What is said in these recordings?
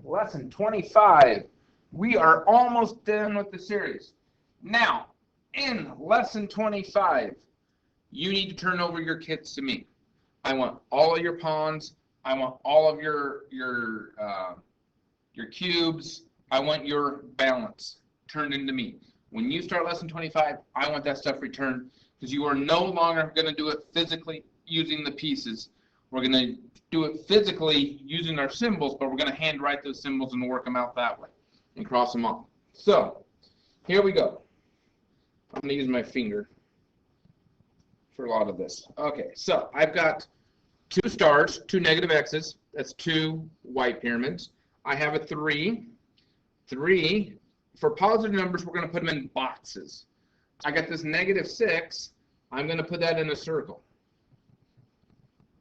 Lesson 25. We are almost done with the series. Now, in Lesson 25, you need to turn over your kits to me. I want all of your pawns. I want all of your cubes. I want your balance turned into me. When you start Lesson 25, I want that stuff returned because you are no longer going to do it physically using the pieces. We're going to do it physically using our symbols, but we're going to handwrite those symbols and work them out that way and cross them off. So, here we go. I'm going to use my finger for a lot of this. Okay, so I've got 2 stars, 2 negative x's. That's 2 white pyramids. I have a 3. 3, for positive numbers, we're going to put them in boxes. I got this -6. I'm going to put that in a circle.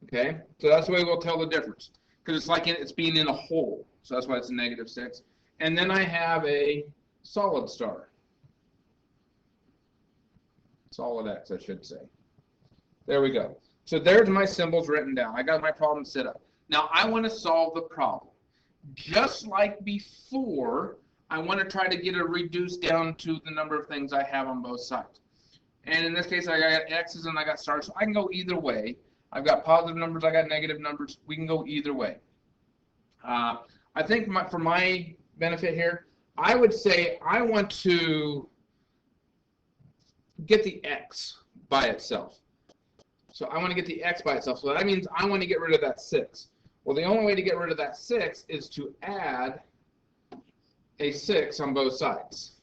Okay, so that's the way we'll tell the difference, because it's like it's being in a hole. So that's why it's a -6. And then I have a solid star. Solid X, I should say. There we go. So there's my symbols written down. I got my problem set up. Now I want to solve the problem. Just like before, I want to try to get it reduced down to the number of things I have on both sides. And in this case, I got X's and I got stars, so I can go either way. I've got positive numbers, I got negative numbers. We can go either way. I think for my benefit here, I would say I want to get the X by itself. So I want to get the X by itself. So that means I want to get rid of that 6. Well, the only way to get rid of that 6 is to add a 6 on both sides.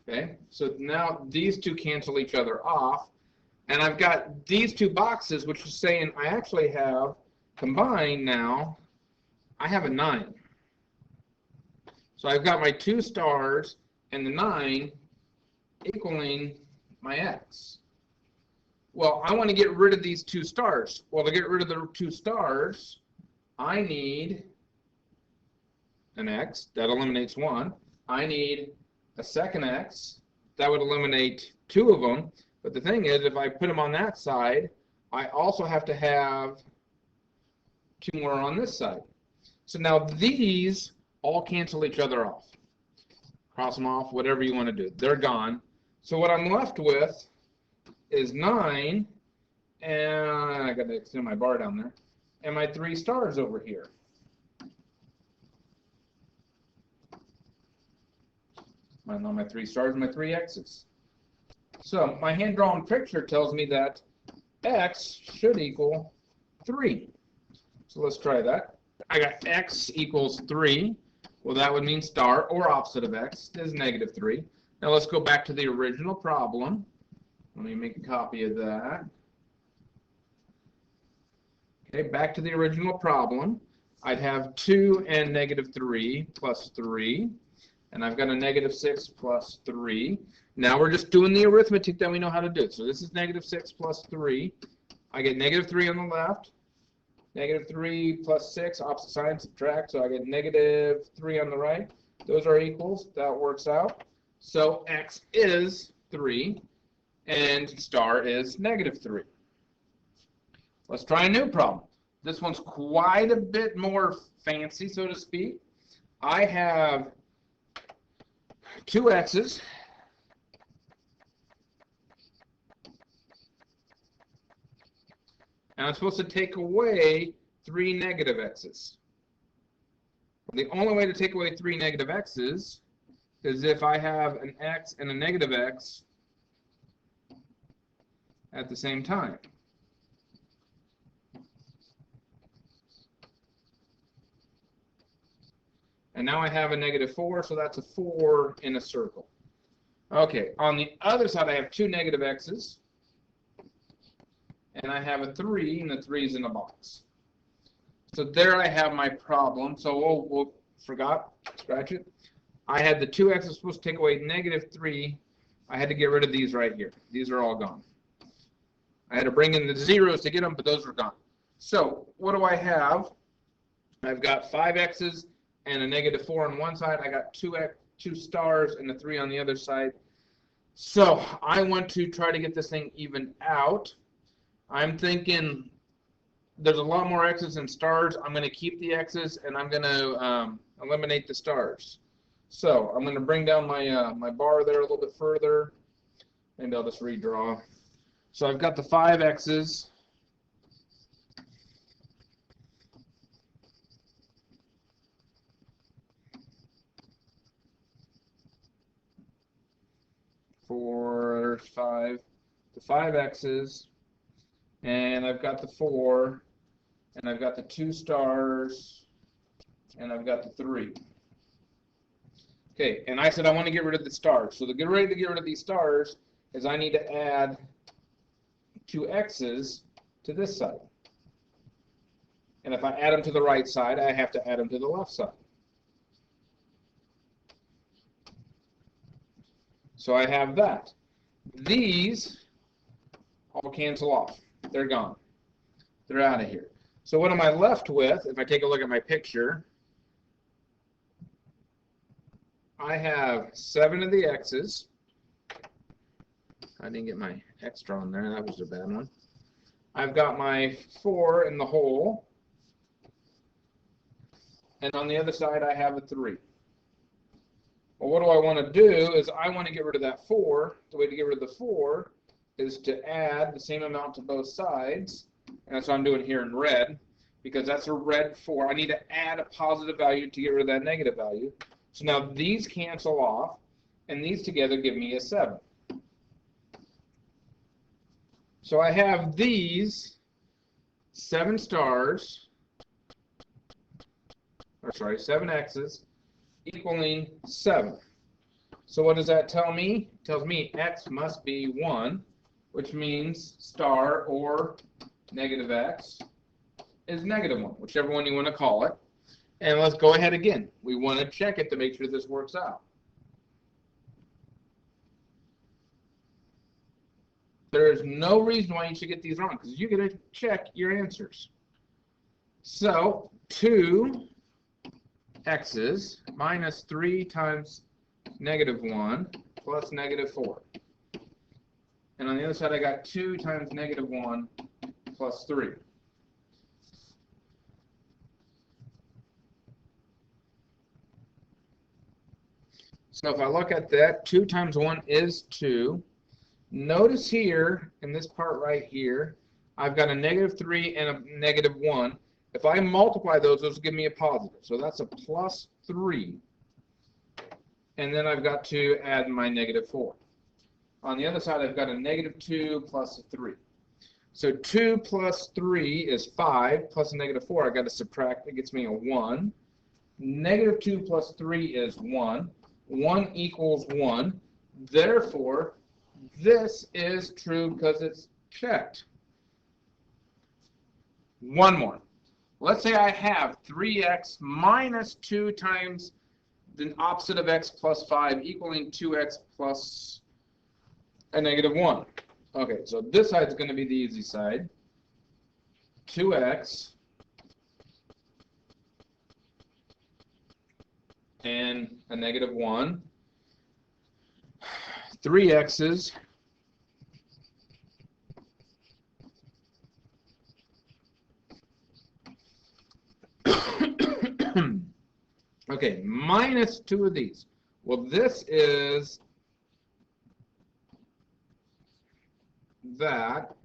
Okay, so now these two cancel each other off. And I've got these 2 boxes, which is saying I actually have, combined now, I have a 9. So I've got my 2 stars and the 9 equaling my X. Well, I want to get rid of these 2 stars. Well, to get rid of the 2 stars, I need an X. That eliminates 1. I need a second X. That would eliminate 2 of them. But the thing is, if I put them on that side, I also have to have 2 more on this side. So now these all cancel each other off. Cross them off, whatever you want to do. They're gone. So what I'm left with is 9, and I got to extend my bar down there, and my 3 stars over here. Not my 3 stars, and my 3 X's. So my hand-drawn picture tells me that X should equal 3. So let's try that. I got X equals 3. Well, that would mean star, or opposite of X, is -3. Now let's go back to the original problem. Let me make a copy of that. Okay, back to the original problem. I'd have 2 and -3 plus 3. And I've got a -6 plus 3. Now we're just doing the arithmetic that we know how to do. So this is -6 plus 3. I get -3 on the left. -3 plus 6, opposite sign, subtract. So I get -3 on the right. Those are equals. That works out. So X is 3. And star is -3. Let's try a new problem. This one's quite a bit more fancy, so to speak. I have 2 X's and I'm supposed to take away 3 negative X's. The only way to take away 3 negative X's is if I have an X and a negative X at the same time. And now I have a -4, so that's a 4 in a circle. Okay, on the other side I have 2 negative X's. And I have a 3, and the 3 is in a box. So there I have my problem. So we'll forgot, scratch it. I had the 2 X's supposed to take away -3. I had to get rid of these right here. These are all gone. I had to bring in the zeros to get them, but those are gone. So what do I have? I've got 5 X's and a -4 on one side. I got 2 stars and a 3 on the other side. So I want to try to get this thing evened out. I'm thinking there's a lot more X's than stars. I'm going to keep the X's, and I'm going to eliminate the stars. So I'm going to bring down my my bar there a little bit further, and I'll just redraw. So I've got the 5 X's. For 5, the 5 X's, and I've got the 4, and I've got the 2 stars, and I've got the 3. Okay, and I said I want to get rid of the stars. So to get ready to get rid of these stars is I need to add 2 X's to this side. And if I add them to the right side, I have to add them to the left side. So I have that. These all cancel off. They're gone. They're out of here. So what am I left with? If I take a look at my picture, I have 7 of the X's. I didn't get my X drawn there. That was a bad one. I've got my 4 in the hole. And on the other side, I have a 3. Well, what do I want to do is I want to get rid of that 4. The way to get rid of the 4 is to add the same amount to both sides. And that's what I'm doing here in red, because that's a red 4. I need to add a positive value to get rid of that negative value. So now these cancel off, and these together give me a 7. So I have these 7 stars, or sorry, 7 X's, equaling 7. So what does that tell me? It tells me X must be 1, which means star or negative X is -1, whichever one you want to call it. And let's go ahead again. We want to check it to make sure this works out. There's no reason why you should get these wrong, because you're going to check your answers. So 2 X's minus 3 times -1 plus -4. And on the other side, I got 2 times -1 plus 3. So if I look at that, 2 times 1 is 2. Notice here, in this part right here, I've got a -3 and a -1. If I multiply those give me a positive. So that's a plus 3. And then I've got to add my -4. On the other side, I've got a -2 plus a 3. So 2 plus 3 is 5, plus a -4. I've got to subtract. It gets me a 1. -2 plus 3 is 1. 1 equals 1. Therefore, this is true because it's checked. One more. Let's say I have 3x minus 2 times the opposite of x plus 5 equaling 2x plus a -1. Okay, so this side is going to be the easy side. 2x and a -1. 3 x's okay, minus 2 of these. Well, this is that,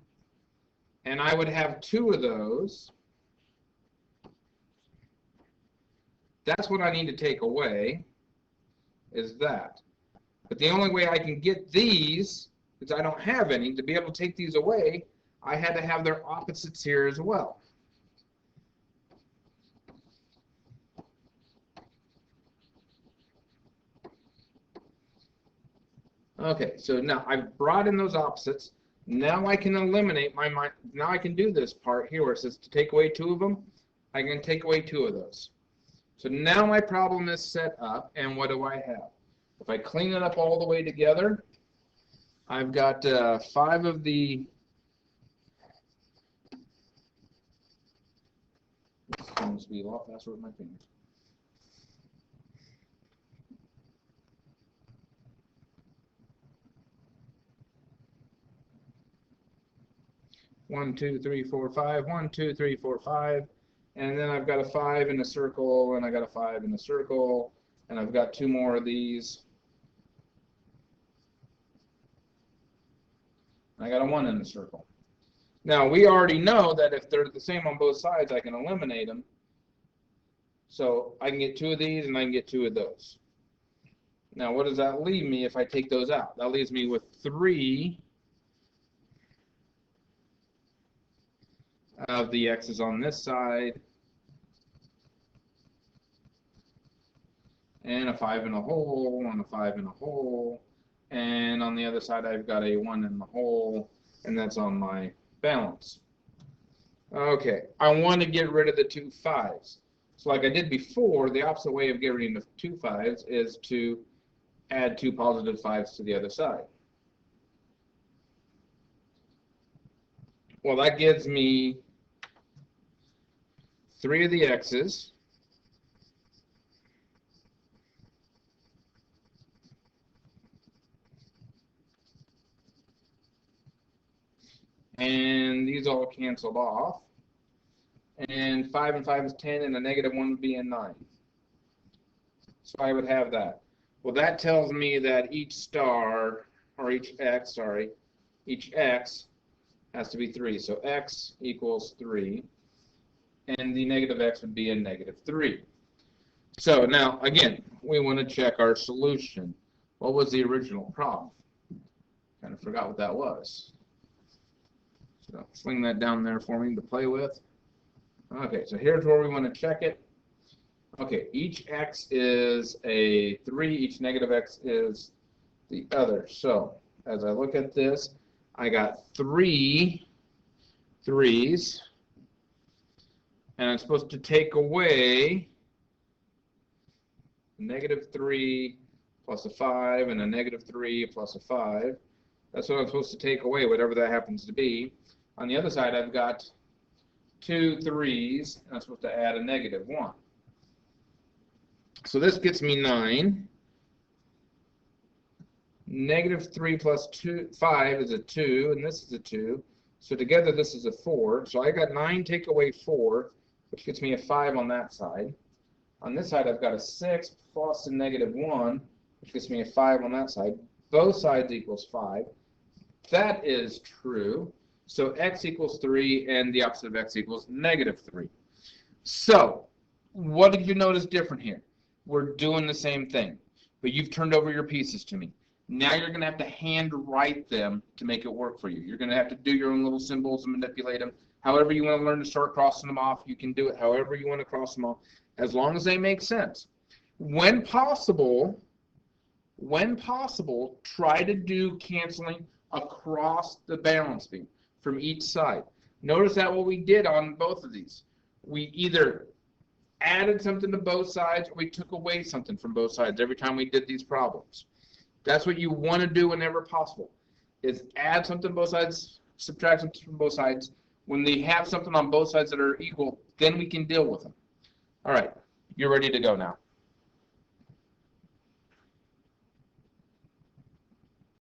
and I would have 2 of those. That's what I need to take away, is that. But the only way I can get these, because I don't have any, to be able to take these away, I had to have their opposites here as well. Okay, so now I've brought in those opposites. Now I can eliminate now I can do this part here where it says to take away 2 of them. I can take away 2 of those. So now my problem is set up, and what do I have? If I clean it up all the way together, I've got 5 of the this seems to be a lot faster with my fingers. 1, 2, 3, 4, 5, 1, 2, 3, 4, 5, and then I've got a 5 in a circle, and I got a 5 in a circle, and I've got 2 more of these. I got a 1 in the circle. Now, we already know that if they're the same on both sides, I can eliminate them. So I can get 2 of these, and I can get 2 of those. Now, what does that leave me if I take those out? That leaves me with 3 of the x's on this side, and a 5 in a hole, and a 5 in a hole, and on the other side I've got a 1 in the hole, and that's on my balance. Okay, I want to get rid of the 2 5s. So like I did before, the opposite way of getting rid of 2 5s is to add 2 positive 5s to the other side. Well, that gives me 3 of the x's, and these all canceled off, and 5 and 5 is 10, and a negative 1 would be a 9. So I would have that. Well, that tells me that each star, or each x has to be 3. So x equals 3, and the negative x would be a negative 3. So now, again, we want to check our solution. What was the original problem? Kind of forgot what that was. So sling that down there for me to play with. Okay, so here's where we want to check it. Okay, each x is a 3, each negative x is the other. So as I look at this, I got 3 3's, and I'm supposed to take away negative 3 plus a 5 and a negative 3 plus a 5. That's what I'm supposed to take away, whatever that happens to be. On the other side, I've got 2 3's, and I'm supposed to add a negative 1. So this gets me 9. Negative 3 plus 5 is a 2, and this is a 2. So together this is a 4. So I got 9 take away 4, which gets me a 5 on that side. On this side I've got a 6 plus a negative 1, which gets me a 5 on that side. Both sides equals 5. That is true. So x equals 3, and the opposite of x equals negative 3. So what did you notice different here? We're doing the same thing, but you've turned over your pieces to me. Now you're going to have to hand write them to make it work for you. You're going to have to do your own little symbols and manipulate them. However you want to learn to start crossing them off, you can do it however you want to cross them off, as long as they make sense. When possible, try to do canceling across the balance beam from each side. Notice that what we did on both of these. We either added something to both sides, or we took away something from both sides every time we did these problems. That's what you want to do whenever possible, is add something to both sides, subtract something from both sides. When they have something on both sides that are equal, then we can deal with them. All right, you're ready to go now.